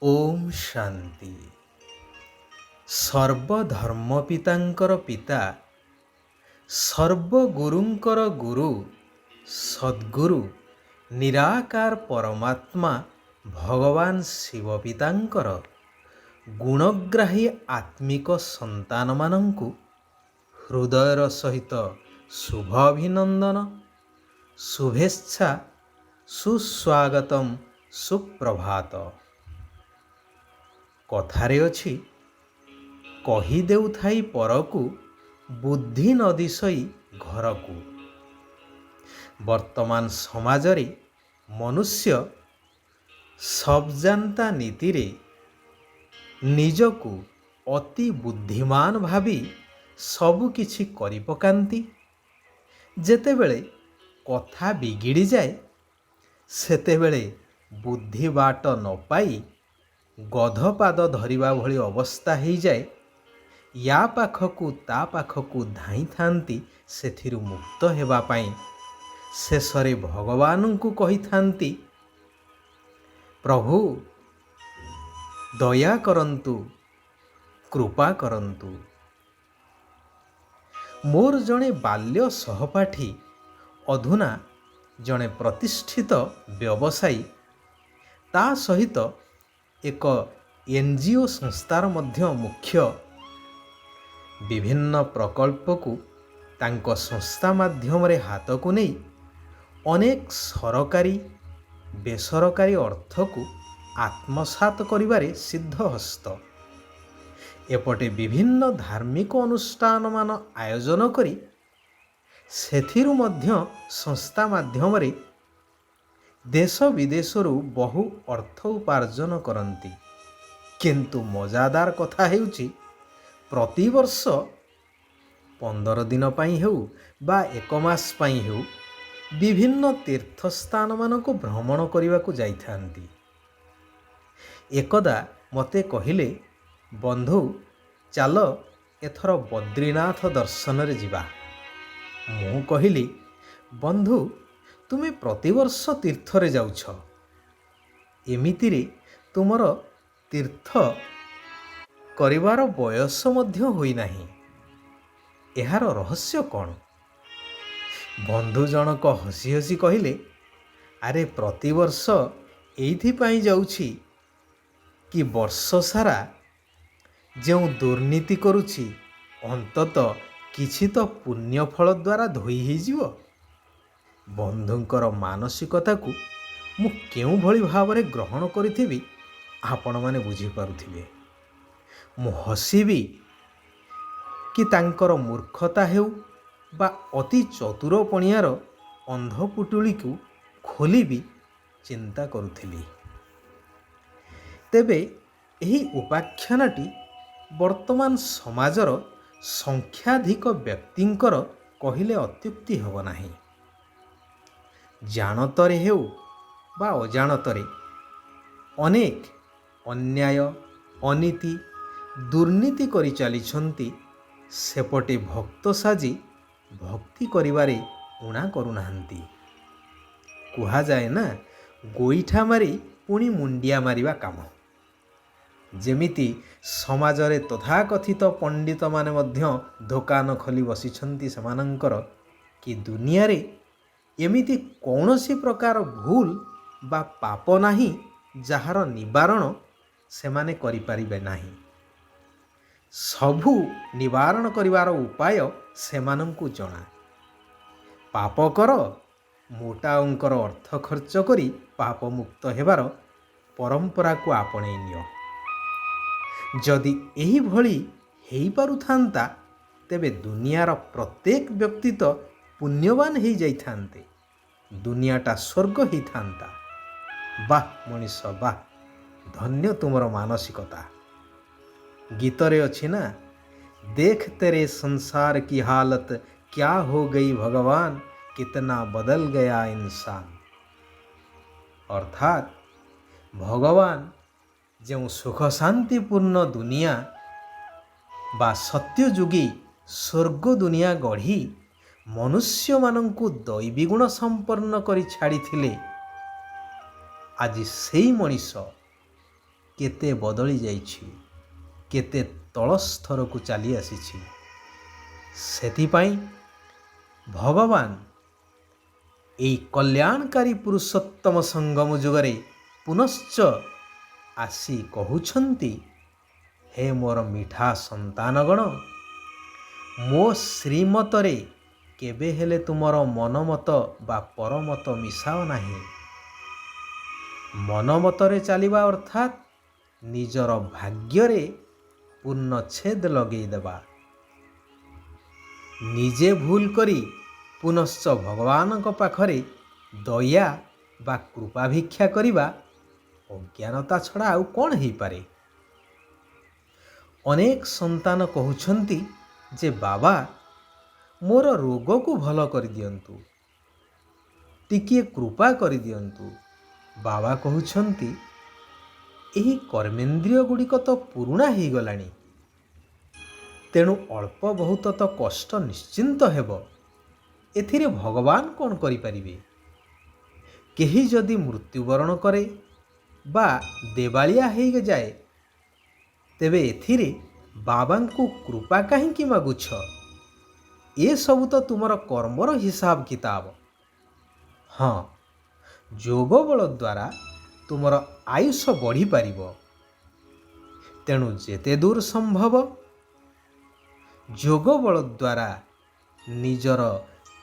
ଓମ୍ ଶାନ୍ତି। ସର୍ବଧର୍ମ ପିତାଙ୍କର ପିତା, ସର୍ବଗୁରୁଙ୍କର ଗୁରୁ, ସଦ୍ଗୁରୁ ନିରାକାର ପରମାତ୍ମା ଭଗବାନ ଶିବ ପିତାଙ୍କର ଗୁଣଗ୍ରାହୀ ଆତ୍ମିକ ସନ୍ତାନମାନଙ୍କୁ ହୃଦୟର ସହିତ ଶୁଭ ଅଭିନନ୍ଦନ, ଶୁଭେଚ୍ଛା, ସୁସ୍ୱାଗତମ୍, ସୁପ୍ରଭାତ। କଥାରେ ଅଛି, କହିଦେଉଥାଇ ପରକୁ ବୁଦ୍ଧି ନ ଦିଶଇ ଘରକୁ। ବର୍ତ୍ତମାନ ସମାଜରେ ମନୁଷ୍ୟ ସବ୍‌ଜାନ୍ତା ନୀତିରେ ନିଜକୁ ଅତି ବୁଦ୍ଧିମାନ ଭାବି ସବୁକିଛି କରିପକାନ୍ତି। ଯେତେବେଳେ କଥା ବିଗିଡ଼ିଯାଏ, ସେତେବେଳେ ବୁଦ୍ଧି ବାଟ ନ ପାଇ ଗଧ ପାଦ ଧରିବା ଭଳି ଅବସ୍ଥା ହୋଇଯାଏ। ୟା ପାଖକୁ ତା ପାଖକୁ ଧାଇଁଥାନ୍ତି ସେଥିରୁ ମୁକ୍ତ ହେବା ପାଇଁ। ଶେଷରେ ଭଗବାନଙ୍କୁ କହିଥାନ୍ତି, ପ୍ରଭୁ ଦୟା କରନ୍ତୁ, କୃପା କରନ୍ତୁ। ମୋର ଜଣେ ବାଲ୍ୟ ସହପାଠୀ ଅଧୁନା ଜଣେ ପ୍ରତିଷ୍ଠିତ ବ୍ୟବସାୟୀ, ତା ସହିତ ଏକ NGO ସଂସ୍ଥାର ମଧ୍ୟ ମୁଖ୍ୟ। ବିଭିନ୍ନ ପ୍ରକଳ୍ପକୁ ତାଙ୍କ ସଂସ୍ଥା ମାଧ୍ୟମରେ ହାତକୁ ନେଇ ଅନେକ ସରକାରୀ ବେସରକାରୀ ଅର୍ଥକୁ ଆତ୍ମସାତ କରିବାରେ ସିଦ୍ଧହସ୍ତ। ଏପଟେ ବିଭିନ୍ନ ଧାର୍ମିକ ଅନୁଷ୍ଠାନମାନ ଆୟୋଜନ କରି ସେଥିରୁ ମଧ୍ୟ ସଂସ୍ଥା ମାଧ୍ୟମରେ ଦେଶ ବିଦେଶରୁ ବହୁ ଅର୍ଥ ଉପାର୍ଜନ କରନ୍ତି। କିନ୍ତୁ ମଜାଦାର କଥା ହେଉଛି, ପ୍ରତିବର୍ଷ 15 ଦିନ ପାଇଁ ହେଉ ବା 1 ମାସ ପାଇଁ ହେଉ ବିଭିନ୍ନ ତୀର୍ଥସ୍ଥାନମାନଙ୍କୁ ଭ୍ରମଣ କରିବାକୁ ଯାଇଥାନ୍ତି। ଏକଦା ମୋତେ କହିଲେ, ବନ୍ଧୁ ଚାଲ ଏଥର ବଦ୍ରିନାଥ ଦର୍ଶନରେ ଯିବା। ମୁଁ କହିଲି, ବନ୍ଧୁ ତୁମେ ପ୍ରତିବର୍ଷ ତୀର୍ଥରେ ଯାଉଛ, ଏମିତିରେ ତୁମର ତୀର୍ଥ କରିବାର ବୟସ ମଧ୍ୟ ହୋଇନାହିଁ, ଏହାର ରହସ୍ୟ କ'ଣ? ବନ୍ଧୁ ଜଣକ ହସି ହସି କହିଲେ, ଆରେ ପ୍ରତିବର୍ଷ ଏଇଥିପାଇଁ ଯାଉଛି କି ବର୍ଷ ସାରା ଯେଉଁ ଦୁର୍ନୀତି କରୁଛି ଅନ୍ତତଃ କିଛି ତ ପୁଣ୍ୟ ଫଳ ଦ୍ୱାରା ଧୋଇ ହୋଇଯିବ। ବନ୍ଧୁଙ୍କର ମାନସିକତାକୁ ମୁଁ କେଉଁଭଳି ଭାବରେ ଗ୍ରହଣ କରିଥିବି ଆପଣମାନେ ବୁଝିପାରୁଥିବେ। ମୁଁ ହସିବି କି ତାଙ୍କର ମୂର୍ଖତା ହେଉ ବା ଅତି ଚତୁରପଣିଆର ଅନ୍ଧପୁଟୁଳିକୁ ଖୋଲିବି ଚିନ୍ତା କରୁଥିଲି। ତେବେ ଏହି ଉପାଖ୍ୟାନଟି ବର୍ତ୍ତମାନ ସମାଜର ସଂଖ୍ୟାଧିକ ବ୍ୟକ୍ତିଙ୍କର କହିଲେ ଅତ୍ୟୁକ୍ତି ହେବ ନାହିଁ। ଜାଣତରେ ହେଉ ବା ଅଜାଣତରେ ଅନେକ ଅନ୍ୟାୟ, ଅନୀତି, ଦୁର୍ନୀତି କରି ଚାଲିଛନ୍ତି। ସେପଟେ ଭକ୍ତ ସାଜି ଭକ୍ତି କରିବାରେ ଊଣା କରୁନାହାନ୍ତି। କୁହାଯାଏ ନା, ଗୋଇଠା ମାରି ପୁଣି ମୁଣ୍ଡିଆ ମାରିବା କାମ। ଯେମିତି ସମାଜରେ ତଥାକଥିତ ପଣ୍ଡିତମାନେ ମଧ୍ୟ ଦୋକାନ ଖୋଲି ବସିଛନ୍ତି ସେମାନଙ୍କର, କି ଦୁନିଆରେ ଏମିତି କୌଣସି ପ୍ରକାର ଭୁଲ ବା ପାପ ନାହିଁ ଯାହାର ନିବାରଣ ସେମାନେ କରିପାରିବେ ନାହିଁ। ସବୁ ନିବାରଣ କରିବାର ଉପାୟ ସେମାନଙ୍କୁ ଜଣା। ପାପ କର, ମୋଟା ଅଙ୍କର ଅର୍ଥ ଖର୍ଚ୍ଚ କରି ପାପମୁକ୍ତ ହେବାର ପରମ୍ପରାକୁ ଆପଣେଇ ନିଅ। ଯଦି ଏହିଭଳି ହେଇପାରୁଥାନ୍ତା, ତେବେ ଦୁନିଆର ପ୍ରତ୍ୟେକ ବ୍ୟକ୍ତି ତ ପୁଣ୍ୟବାନ ହେଇଯାଇଥାନ୍ତେ, ଦୁନିଆଟା ସ୍ୱର୍ଗ ହେଇଥାନ୍ତା। ବାଃ ମଣିଷ ବାଃ, ଧନ୍ୟ ତୁମର ମାନସିକତା। ଗୀତରେ ଅଛି ନା, ଦେଖ ତେରେ ସଂସାର କି ହାଲତ क्या हो गई भगवान, कितना बदल गया इंसान। ଅର୍ଥାତ୍ ଭଗବାନ ଯେଉଁ ସୁଖ ଶାନ୍ତିପୂର୍ଣ୍ଣ ଦୁନିଆ ବା ସତ୍ୟଯୁଗୀ ସ୍ୱର୍ଗ ଦୁନିଆ ଗଢ଼ି ମନୁଷ୍ୟମାନଙ୍କୁ ଦୈବୀଗୁଣ ସମ୍ପନ୍ନ କରି ଛାଡ଼ିଥିଲେ, ଆଜି ସେଇ ମଣିଷ କେତେ ବଦଳି ଯାଇଛି, କେତେ ତଳ ସ୍ତରକୁ ଚାଲି ଆସିଛି। ସେଥିପାଇଁ ଭଗବାନ ଏହି କଲ୍ୟାଣକାରୀ ପୁରୁଷୋତ୍ତମ ସଙ୍ଗମ ଯୁଗରେ ପୁନଶ୍ଚ ଆସି କହୁଛନ୍ତି, ହେ ମୋର ମିଠା ସନ୍ତାନଗଣ, ମୋ ଶ୍ରୀମତରେ କେବେ ହେଲେ ତୁମର ମନମତ ବା ପରମତ ମିଶାଅ ନାହିଁ। ମନମତରେ ଚାଲିବା ଅର୍ଥାତ୍ ନିଜର ଭାଗ୍ୟରେ ପୂର୍ଣ୍ଣଚ୍ଛେଦ ଲଗେଇଦେବା। ନିଜେ ଭୁଲ କରି ପୁନଶ୍ଚ ଭଗବାନଙ୍କ ପାଖରେ ଦୟା ବା କୃପା ଭିକ୍ଷା କରିବା ଅଜ୍ଞାନତା ଛଡ଼ା ଆଉ କ'ଣ ହେଇପାରେ? ଅନେକ ସନ୍ତାନ କହୁଛନ୍ତି ଯେ ବାବା ମୋର ରୋଗକୁ ଭଲ କରିଦିଅନ୍ତୁ, ଟିକିଏ କୃପା କରିଦିଅନ୍ତୁ। ବାବା କହୁଛନ୍ତି ଏହି କର୍ମେନ୍ଦ୍ରିୟ ଗୁଡ଼ିକ ତ ପୁରୁଣା ହେଇଗଲାଣି, ତେଣୁ ଅଳ୍ପ ବହୁତ ତ କଷ୍ଟ ନିଶ୍ଚିନ୍ତ ହେବ। ଏଥିରେ ଭଗବାନ କ'ଣ କରିପାରିବେ? କେହି ଯଦି ମୃତ୍ୟୁବରଣ କରେ ବା ଦେବାଳିଆ ହେଇଯାଏ, ତେବେ ଏଥିରେ ବାବାଙ୍କୁ କୃପା କାହିଁକି ମାଗୁଛ? ଏସବୁ ତ ତୁମର କର୍ମର ହିସାବ କିତାବ। ହଁ, ଯୋଗ ବଳ ଦ୍ୱାରା ତୁମର ଆୟୁଷ ବଢ଼ିପାରିବ। ତେଣୁ ଯେତେ ଦୂର ସମ୍ଭବ ଯୋଗ ବଳ ଦ୍ୱାରା ନିଜର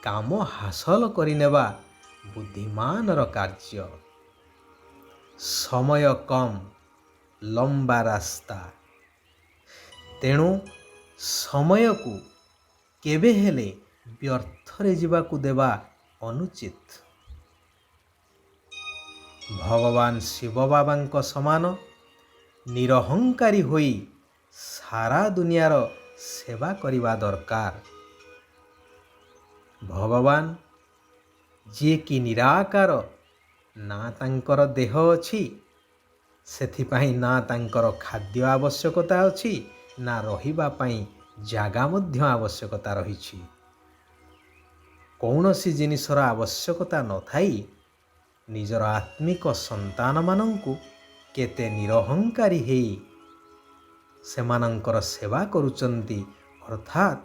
କାମ ହାସଲ କରିନେବା ବୁଦ୍ଧିମାନର କାର୍ଯ୍ୟ। ସମୟ କମ୍, ଲମ୍ବା ରାସ୍ତା। ତେଣୁ ସମୟକୁ କେବେ ହେଲେ ବ୍ୟର୍ଥରେ ଯିବାକୁ ଦେବା ଅନୁଚିତ। ଭଗବାନ ଶିବ ବାବାଙ୍କ ସମାନ ନିରହଙ୍କାରୀ ହୋଇ ସାରା ଦୁନିଆର ସେବା କରିବା ଦରକାର। ଭଗବାନ ଯିଏକି ନିରାକାର, ନା ତାଙ୍କର ଦେହ ଅଛି, ସେଥିପାଇଁ ନା ତାଙ୍କର ଖାଦ୍ୟ ଆବଶ୍ୟକତା ଅଛି, ନା ରହିବା ପାଇଁ ଜାଗା ମଧ୍ୟ ଆବଶ୍ୟକତା ରହିଛି। କୌଣସି ଜିନିଷର ଆବଶ୍ୟକତା ନଥାଇ ନିଜର ଆତ୍ମିକ ସନ୍ତାନମାନଙ୍କୁ କେତେ ନିରହଙ୍କାରୀ ହେଇ ସେମାନଙ୍କର ସେବା କରୁଛନ୍ତି, ଅର୍ଥାତ୍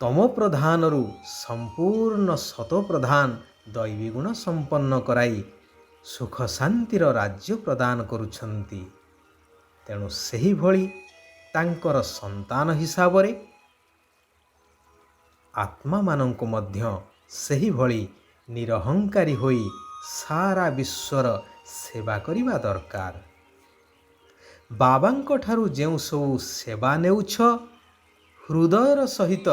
ତମ ପ୍ରଧାନରୁ ସମ୍ପୂର୍ଣ୍ଣ ଶତପ୍ରଧାନ ଦୈବୀଗୁଣ ସମ୍ପନ୍ନ କରାଇ ସୁଖ ଶାନ୍ତିର ରାଜ୍ୟ ପ୍ରଦାନ କରୁଛନ୍ତି। ତେଣୁ ସେହିଭଳି ତାଙ୍କର ସନ୍ତାନ ହିସାବରେ ଆତ୍ମାମାନଙ୍କୁ ମଧ୍ୟ ସେହିଭଳି ନିରହଙ୍କାରୀ ହୋଇ ସାରା ବିଶ୍ୱର ସେବା କରିବା ଦରକାର। ବାବାଙ୍କ ଠାରୁ ଯେଉଁ ସବୁ ସେବା ନେଉଛ, ହୃଦୟର ସହିତ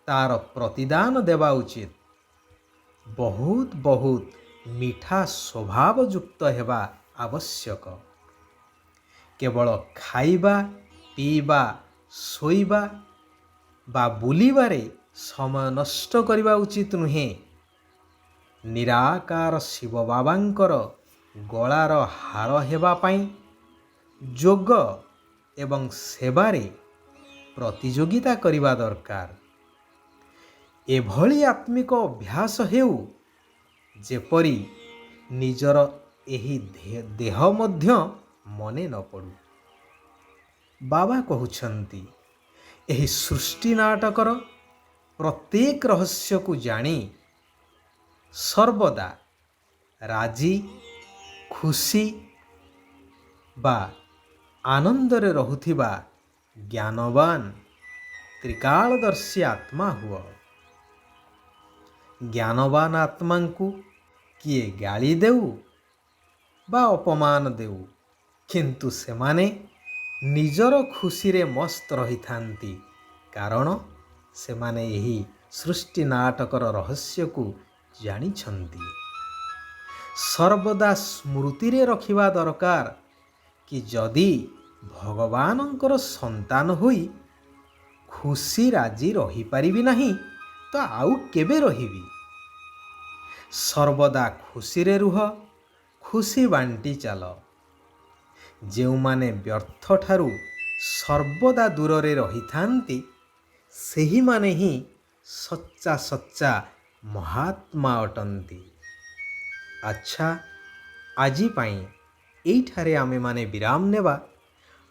ତାର ପ୍ରତିଦାନ ଦେବା ଉଚିତ। ବହୁତ ବହୁତ ମିଠା ସ୍ୱଭାବଯୁକ୍ତ ହେବା ଆବଶ୍ୟକ। କେବଳ ଖାଇବା, ପିଇବା, ଶୋଇବା ବା ବୁଲିବାରେ ସମୟ ନଷ୍ଟ କରିବା ଉଚିତ ନୁହେଁ। ନିରାକାର ଶିବ ବାବାଙ୍କର ଗଳାର ହାର ହେବା ପାଇଁ ଯୋଗ ଏବଂ ସେବାରେ ପ୍ରତିଯୋଗିତା କରିବା ଦରକାର। ଏଭଳି ଆତ୍ମିକ ଅଭ୍ୟାସ ହେଉ ଯେପରି ନିଜର ଏହି ଦେହ ମଧ୍ୟ ମନେ ନ ପଡ଼ୁ। ବାବା କହୁଛନ୍ତି, ଏହି ସୃଷ୍ଟି ନାଟକର ପ୍ରତ୍ୟେକ ରହସ୍ୟକୁ ଜାଣି ସର୍ବଦା ରାଜି, ଖୁସି ବା ଆନନ୍ଦରେ ରହୁଥିବା ଜ୍ଞାନବାନ ତ୍ରିକାଳଦର୍ଶୀ ଆତ୍ମା ହୁଅ। ଜ୍ଞାନବାନ ଆତ୍ମାଙ୍କୁ କିଏ ଗାଳି ଦେଉ ବା ଅପମାନ ଦେଉ, କିନ୍ତୁ ସେମାନେ ନିଜର ଖୁସିରେ ମସ୍ତ ରହିଥାନ୍ତି, କାରଣ ସେମାନେ ଏହି ସୃଷ୍ଟି ନାଟକର ରହସ୍ୟକୁ ଜାଣିଛନ୍ତି। ସର୍ବଦା ସ୍ମୃତିରେ ରଖିବା ଦରକାର କି ଯଦି ଭଗବାନଙ୍କର ସନ୍ତାନ ହୋଇ ଖୁସି ରାଜି ରହିପାରିବି ନାହିଁ ତ ଆଉ କେବେ ରହିବି? ସର୍ବଦା ଖୁସିରେ ରୁହ, ଖୁସି ବାଣ୍ଟି ଚାଲ। ଯେଉଁମାନେ ବ୍ୟର୍ଥଠାରୁ ସର୍ବଦା ଦୂରରେ ରହିଥାନ୍ତି, ସେହିମାନେ ହିଁ ସଚ୍ଚା ସଚ୍ଚା ମହାତ୍ମା ଅଟନ୍ତି। ଆଚ୍ଛା, ଆଜି ପାଇଁ ଏଇଠାରେ ଆମେମାନେ ବିରାମ ନେବା।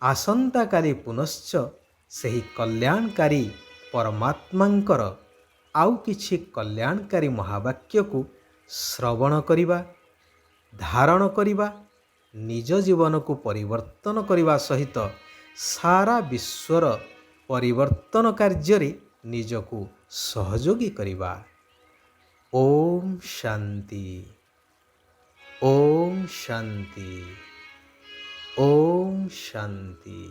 ଆସନ୍ତାକାଲି ପୁନଶ୍ଚ ସେହି କଲ୍ୟାଣକାରୀ ପରମାତ୍ମାଙ୍କର ଆଉ କିଛି କଲ୍ୟାଣକାରୀ ମହାବାକ୍ୟକୁ ଶ୍ରବଣ କରିବା, ଧାରଣ କରିବା, ନିଜ ଜୀବନକୁ ପରିବର୍ତ୍ତନ କରିବା ସହିତ ସାରା ବିଶ୍ୱର ପରିବର୍ତ୍ତନ କାର୍ଯ୍ୟରେ ନିଜକୁ ସହଯୋଗୀ କରିବା। ଓମ୍ ଶାନ୍ତି, ଓମ୍ ଶାନ୍ତି, ଓମ୍ ଶାନ୍ତି।